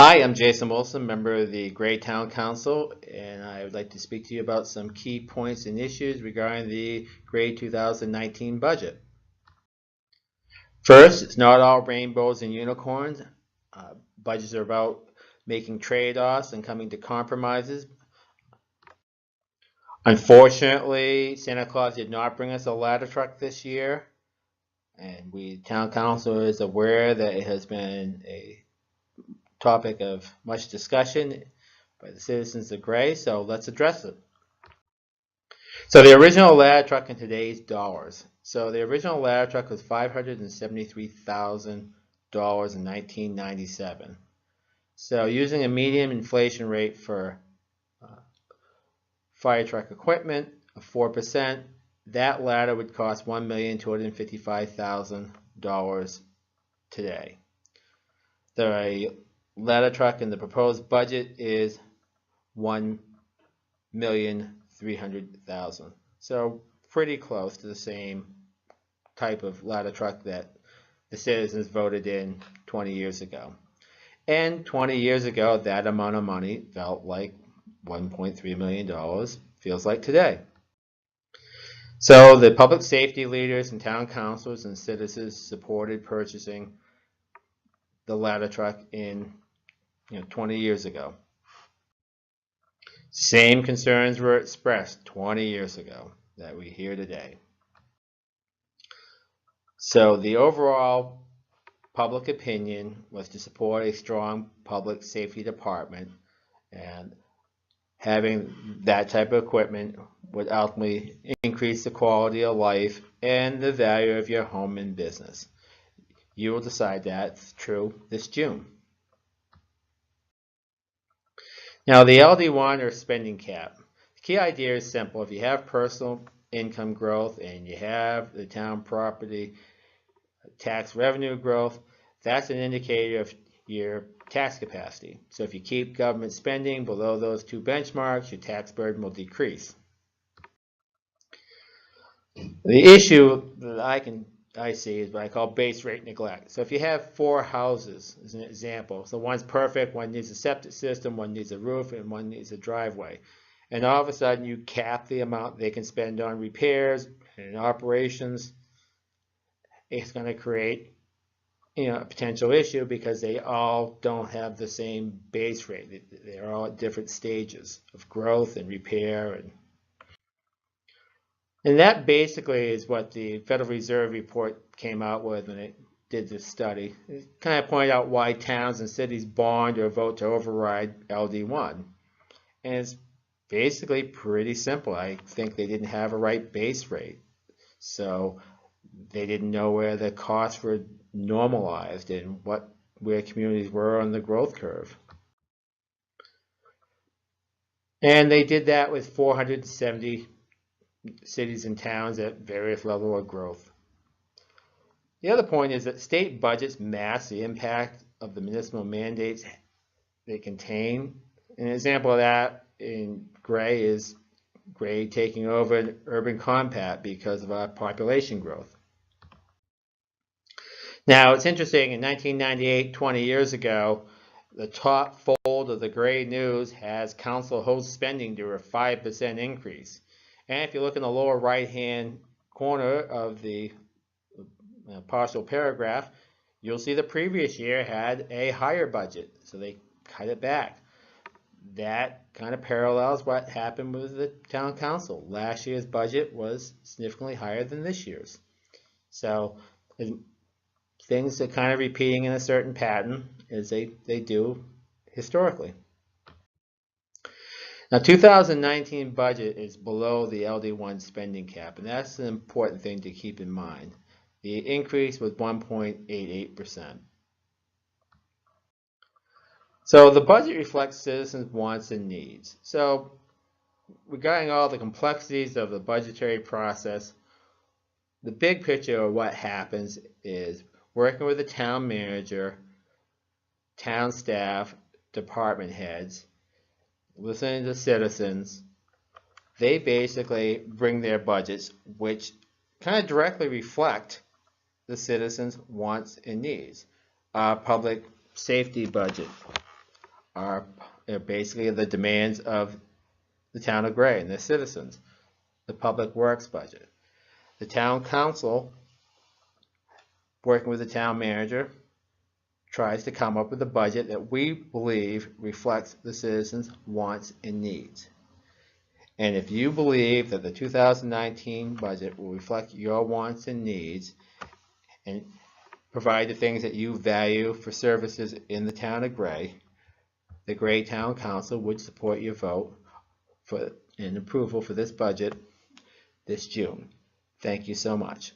Hi, I'm Jason Wilson, member of the Gray Town Council, and I would like to speak to you about some key points and issues regarding the Gray 2019 budget. First, it's not all rainbows and unicorns. Budgets are about making trade-offs and coming to compromises. Unfortunately, Santa Claus did not bring us a ladder truck this year, and Town Council is aware that it has been a topic of much discussion by the citizens of Gray, so let's address it. So the original ladder truck in today's dollars. So the original ladder truck was $573,000 in 1997. So using a median inflation rate for fire truck equipment of 4%, that ladder would cost $1,255,000 today. The ladder truck in the proposed budget is $1,300,000. So pretty close to the same type of ladder truck that the citizens voted in 20 years ago. And 20 years ago, that amount of money felt like $1.3 million, feels like today. So the public safety leaders and town councilors and citizens supported purchasing the ladder truck in 20 years ago. Same concerns were expressed 20 years ago that we hear today. So the overall public opinion was to support a strong public safety department, and having that type of equipment would ultimately increase the quality of life and the value of your home and business. You will decide that's true this June. Now, the LD1 or spending cap. The key idea is simple. If you have personal income growth and you have the town property tax revenue growth, that's an indicator of your tax capacity. So if you keep government spending below those two benchmarks, your tax burden will decrease. The issue that I see is what I call base rate neglect. So if you have 4 houses, as an example, so one's perfect, one needs a septic system, one needs a roof, and one needs a driveway. And all of a sudden you cap the amount they can spend on repairs and operations, it's going to create a potential issue because they all don't have the same base rate. They're all at different stages of growth and repair. And that basically is what the Federal Reserve report came out with when it did this study. It kind of pointed out why towns and cities bond or vote to override LD1. And it's basically pretty simple. I think they didn't have a right base rate. So they didn't know where the costs were normalized and where communities were on the growth curve. And they did that with 470 cities and towns at various levels of growth. The other point is that state budgets mask the impact of the municipal mandates they contain. An example of that in Gray is Gray taking over an urban compact because of our population growth. Now, it's interesting, in 1998, 20 years ago, the top fold of the Gray News has council host spending to a 5% increase. And if you look in the lower right-hand corner of the partial paragraph, you'll see the previous year had a higher budget, so they cut it back. That kind of parallels what happened with the town council. Last year's budget was significantly higher than this year's. So things are kind of repeating in a certain pattern as they do historically. Now, 2019 budget is below the LD1 spending cap, and that's an important thing to keep in mind. The increase was 1.88%. So the budget reflects citizens' wants and needs. So regarding all the complexities of the budgetary process, the big picture of what happens is working with the town manager, town staff, department heads, listening to citizens, they basically bring their budgets, which kind of directly reflect the citizens' wants and needs. Our public safety budget are basically the demands of the town of Gray and their citizens. The public works budget. The town council, working with the town manager, tries to come up with a budget that we believe reflects the citizens' wants and needs. And if you believe that the 2019 budget will reflect your wants and needs and provide the things that you value for services in the town of Gray, the Gray Town Council would support your vote for an approval for this budget this June. Thank you so much.